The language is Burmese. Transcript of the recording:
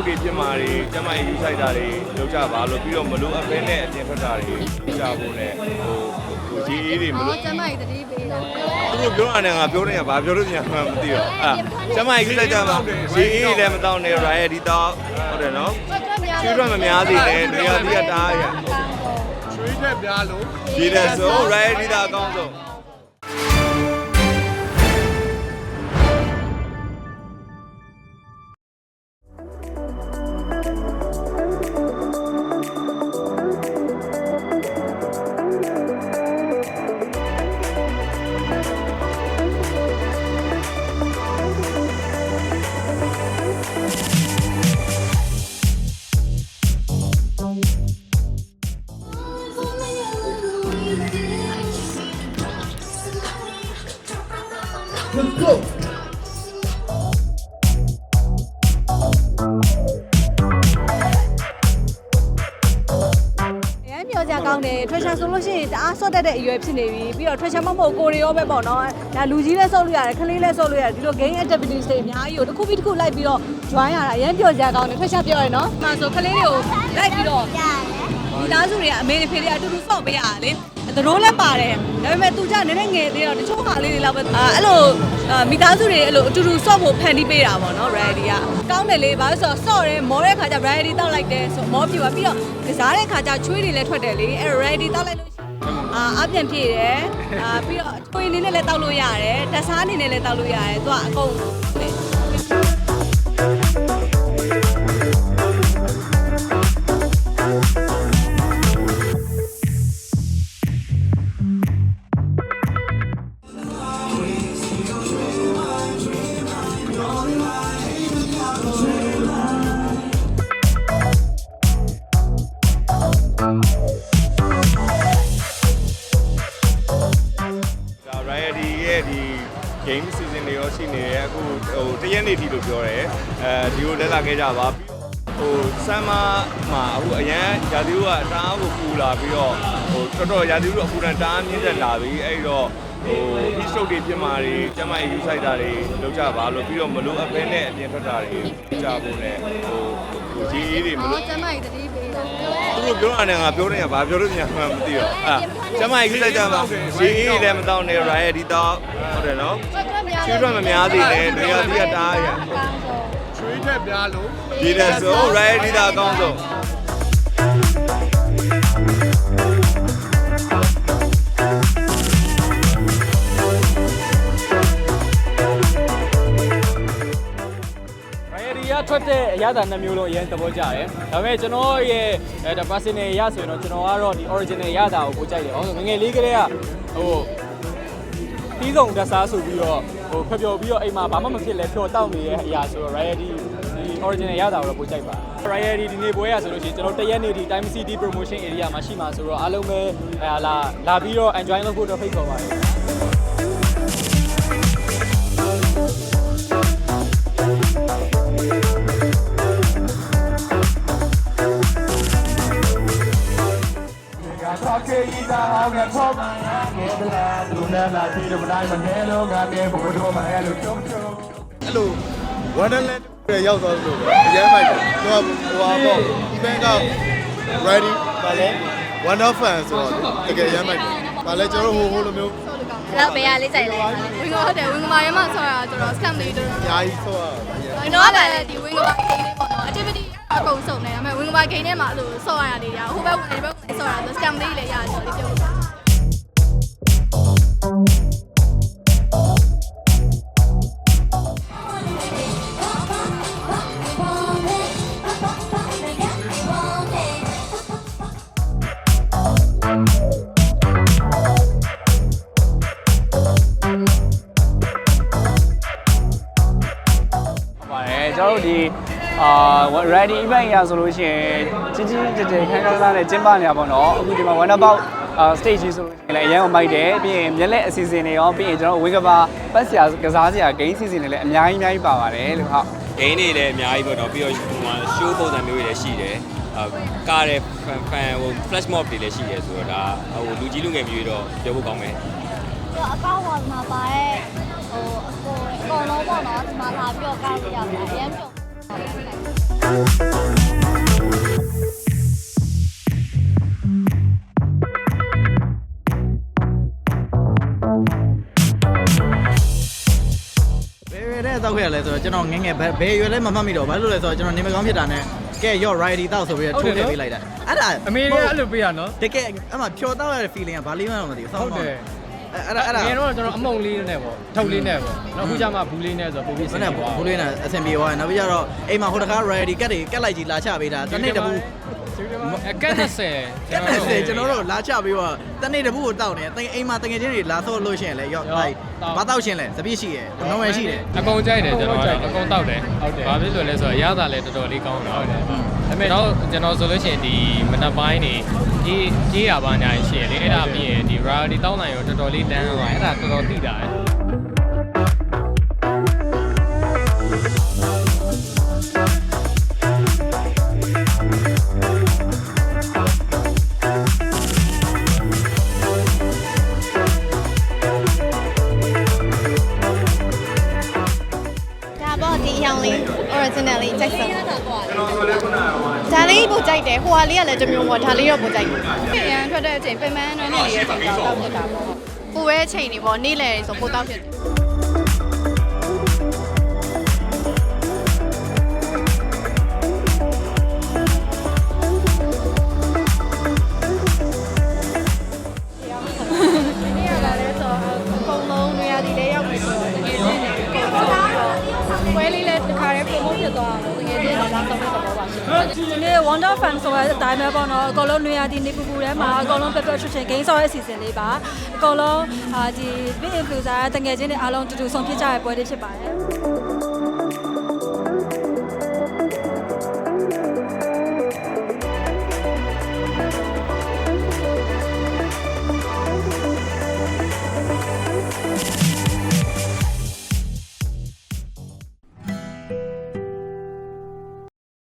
တွေဖြစ်မှာတွေကျမရေးယူဆိုင်တာတွေလုပ်ကြပါလို့ပြီးတော့မလို့အပဲနဲ့အပြင်ထွက်တာတွေကြဖို့နဲ့ဟိုရေးအေးတွေမလို့ကျမကြီးတတိပေးတာသူတို့ပြောရတယ်ငါပြောနေရဘာပြောလို့ညာမှမသိတော့ကျမရေးယူဆိုင်ကြပါရေးအေးလည်းမတော့နဲ့ right ဒီတော့ဟုတ်တယ်နော်ကျွေးရမများသေးနဲ့နေရာကြီးကတားရချွေးထက်ပြားလို့ရေးတယ်ဆို right ဒီတော့အကောင်းဆုံးကောင်းတယ်ထွေချာဆိုလို့ရှိရင်တအားဆော့တတ်တဲ့အရွယ်ဖြစ်နေပြီပြီးတော့ထွေချာမဟုတ်ကိုရီရောပဲပေါ့နော်ဒါလူကြီးလည်းဆော့လို့ရတယ်ခလေးလည်းဆော့လို့ရတယ်ဒီလို game activities တွေအများကြီးကိုတစ်ခုပြီးတစ်ခုလိုက်ပြီးတော့ join ရတာအရင်ပြောကြကောင်းတယ်ထွေချာပြောရနော်မှဆိုခလေးတွေကိုလိုက်ပြီးတော့ဒီသားစုတွေကအမေဖေတွေအတူတူဆော့ပေးရတာလေသူတို့လည်းပါတယ်ဒါပေမဲ့သူကြနည်းနည်းငယ်သေးတော့တချို့ဟာလေးတွေလောက်ပဲအဲ့လိုမိသားစုတွေအဲ့လိုအတူတူဆော့ဖို့ဖန်တီးပေးတာပေါ့နော် ready ကကောင်းတယ်လေဘာလို့ဆိုတော့ဆော့တယ်မောတဲ့ခါကျ ready တောက်လိုက်တယ်ဆိုမောပြပါပြီးတော့ကစားတဲ့ခါကျချွေးတွေလည်းထွက်တယ်လေအဲ့ ready တောက်လိုက်လို့အပြန်ပြည့်တယ်ပြီးတော့ချွေးအနေနဲ့လည်းတောက်လို့ရတယ်တက်စားအနေနဲ့လည်းတောက်လို့ရတယ်သူကအကုန်game season တွေရောရှိနေတယ်အခုဟိုတရက်နေ့ထိလို့ပြောတယ်ဒီလိုလက်လာခဲ့ကြပါဟိုဆမ်မာမှာအခုအရန်ရာသီဥတုကတအားကိုပူလာပြီးတော့ဟိုတော်တော်ရာသီဥတုအပူတန်တအားမြင့်တက်လာပြီးအဲ့တော့ဟို heat stroke တွေဖြစ်မှာတွေကျမရေးယူဆိုင်တာတွေလုပ်ကြပါလို့ပြီးတော့မလို့အပဲနဲ့အပြင်ထွက်တာတွေကြဖို့နဲ့ဟိုရေးအေးတွေမလို့ကျမကြီးတတိပေးတာသူတို့ပြောရတယ်ငါပြောနေရဘာပြောလို့ညာမှမသိတော့ကျမရေးယူဆိုင်ကြပါရေးအေးလည်းမတော့နဲ့ right ဒီတော့ဟုတ်တယ်နော်ကျွေးရမများသေးနဲ့နေရာကြီးကတားရချွေးထက်ပြားလို့ရေးတယ်ဆို right ဒီတော့အကောင်းဆုံးထွက်တဲ့အရသာနှစ်မျိုးလုံးအရင်သဘောကျတယ်ဒါပေမဲ့ကျွန်တော်ရဲ့ဒါ personal ရဆိုရင်တော့ကျွန်တော်ကတော့ဒီ original ရတာကိုပိုကြိုက်တယ်။ငငယ်လေးကလေးကဟိုတီးဆုံးတက်စားဆိုပြီးတော့ဟိုဖျော်ပြီးတော့အိမ်မှာဘာမှမဖြစ်လဲဖျော်တောက်နေတဲ့အရာဆိုတော့ Riot ဒီ original ရတာကိုတော့ပိုကြိုက်ပါ Riot ဒီနေ့ပွဲရဆိုလို့ရှိရင်ကျွန်တော်တရက်နေ့ဒီ Time City Promotion Area မှာရှိမှာဆိုတော့အားလုံးပဲလာပြီးတော့ enjoy လုပ်ဖို့တော့ဖိတ်ခေါ်ပါတယ်ကေဤသာအောင်ကထောက်ငယ်တလားသူနဲ့လာပြီးတော့မတိုင်းမငယ်လုံးငါနေဘုဒ္ဓမှာအဲ့လိုတုံးတုံးအဲ့လို Wonderland တွေရောက်သွားလို့အရင်မိုက်တယ်သူကဟိုပါပေါ့ event က ready ပါလေ Wonder fan ဆိုတော့တကယ်ရမ်းမိုက်တယ်ပါလေကျွန်တော်ဟိုလိုမျိုးတော့ဘယ်ရလေးကြိုက်လဲဝင်ဟုတ်တယ်ဝင်ကမာရဲမှာဆော်ရတော့ scam တွေတော်တော်အများကြီးဆော်ရဝင်တော့လည်းဒီဝင်ကမာဂိမ်းလေးပေါ့နော် activity အကုန်စုံနေဒါပေမဲ့ဝင်ကမာဂိမ်းထဲမှာအဲ့လိုဆော်ရနေရဟိုဘက်ဝင်ဒီဘက်ဝင်ဆော်ရဆို scam လေးလည်းရတယ်ဆိုတော့လေးပြောပါကျွန်တော်တို့ဒီ ready event ရဆိုလို့ရှိရင်ကြီးကြီးကျယ်ကျယ်ခန်းခန်းသားနဲ့ကျင်းပနေတာပေါ့နော်အခုဒီမှာ Wonderbout stage ကြီးဆိုလို့ရှိရင်လည်းအရင်ကမိုက်တယ်ပြီးရင်မျက်လက်အစီအစဉ်တွေရောပြီးရင်ကျွန်တော်ဝင်းကပါပတ်စရာကစားစရာ game စီစဉ်တွေလည်းအများကြီးပါပါတယ်လို့ဟုတ် game တွေလည်းအများကြီးပေါ့နော်ပြီးတော့ show ပုံစံမျိုးတွေလည်းရှိတယ်ကားတဲ့ fan ဟို flash mob တွေလည်းရှိတယ်ဆိုတော့ဒါဟိုလူကြီးလူငယ်မျိုးတွေတော့ပြောဖို့ကောင်းမယ်အကောင့်ပေါ်မှာပါတဲ့ဟိုအကုန်လုံးပေါ့နော်ဒီမှာလာပြီးတော့ကောက်ရပါတယ်အရင်ပြုံး ဘယ်ရွယ်တဲ့တောက်ခဲ့ရလဲဆိုတော့ကျွန်တော်ငငယ်ဘယ်ရွယ်လဲမမှတ်မိတော့ဘာလို့လဲဆိုတော့ကျွန်တော်နေမကောင်းဖြစ်တာနဲ့ကဲရော့ righty တောက်ဆိုပြီးတော့ထိုးထည့်ပေးလိုက်တာအဲ့ဒါ အမေကအဲ့လိုပေးရနော် တကယ်အမှဖြော်တောက်ရတဲ့ feeling ကဘာလေးမှတော့မသိဘူး ဟုတ်တယ် အဲ့ဒါ ငယ်တော့ကျွန်တော်အမုံလေးနဲ့ပေါ့ထုတ်လေးနဲ့ပေါ့နောက်ခုကျမှဘူးလေးနဲ့ဆိုပို့ပြီးစ မ င် နေ့ နေပါ ဘူးလေးနဲ့အဆင်ပြေသွားတယ်နောက်ပြီးတော့အိမ်မှာဟိုတကား ready ကတ်တွေကတ်လိုက်ကြီးလာချပေးတာတနေ့တပူ ကတ်20 ကတ်တယ်ကျွန်တော်တို့လာချပေးတော့တနေ့တပူကိုတောက်နေတယ်အိမ်မှာတကယ်ချင်းတွေလာဆော့လို့ရှိရင်လည်းရော့လိုက်ဘာတောက်ရှင်လဲစပြည့်ရှိရယ်နှုံးဝယ်ရှိတယ် အကုန်ကြိုက်တယ်ကျွန်တော်ကတော့အကုန်တောက်တယ်ဘာဖြစ်လို့လဲဆိုတော့ရတာလည်းတော်တော်လေးကောင်းတယ်ဟုတ်တယ်ဒါပေမဲ့တော့ကျွန်တော်ဆိုလို့ရှိရင်ဒီမနက်ပိုင်းနေကြီးရပါညာရှိရလေအဲ့ဒါပြီးရင်ဒီ reality တောင်းနိုင်ရောတော်တော်လေးတန်းသွားအဲ့ဒါတော်တော်သိတာတယ် ဒါပေါ့ဒီအရောင်လေး original လေးကြိုက်ဆုံးဒါလေးပိုကြိုက်တယ်ဟိုဟာလေးကလည်းတစ်မျိုးပေါ့ဒါလေးတော့ပိုကြိုက်တယ်ပြင်ရန်ထွက်တဲ့အချိန်ပင်မန်းနဲ့နေရဲ့အချိန်တော့တောက်ဖြစ်တာပေါ့ပိုပဲအချိန်နေပေါ့နေ့လယ်ဆိုပိုတောက်ဖြစ်တယ်နေ့ရလာလဲဆိုအကုန်လုံးနေရာဒီလေးရောက်ပြီဆိုတော့တကယ်ချင်းနေဝဲလေးလည်းတစ်ခါတည်း promote ဖြစ်သွားအောင်တကယ်ချင်းတော့တော့သဘောပါရှင် ဒီနေ့ Wonder Fan ဆိုတဲ့အတိုင်းပဲပေါ့နော်အကုန်လုံးနေရာဒီနေပူပူထဲမှာအကုန်လုံး pepper nutrition game ဆော့ရဲ့အစီအစဉ်လေးပါအကုန်လုံးဒီ big influencer တငယ်ချင်းတွေအားလုံးတူတူဆုံးဖြတ်ကြရတဲ့ပွဲလေးဖြစ်ပါတယ်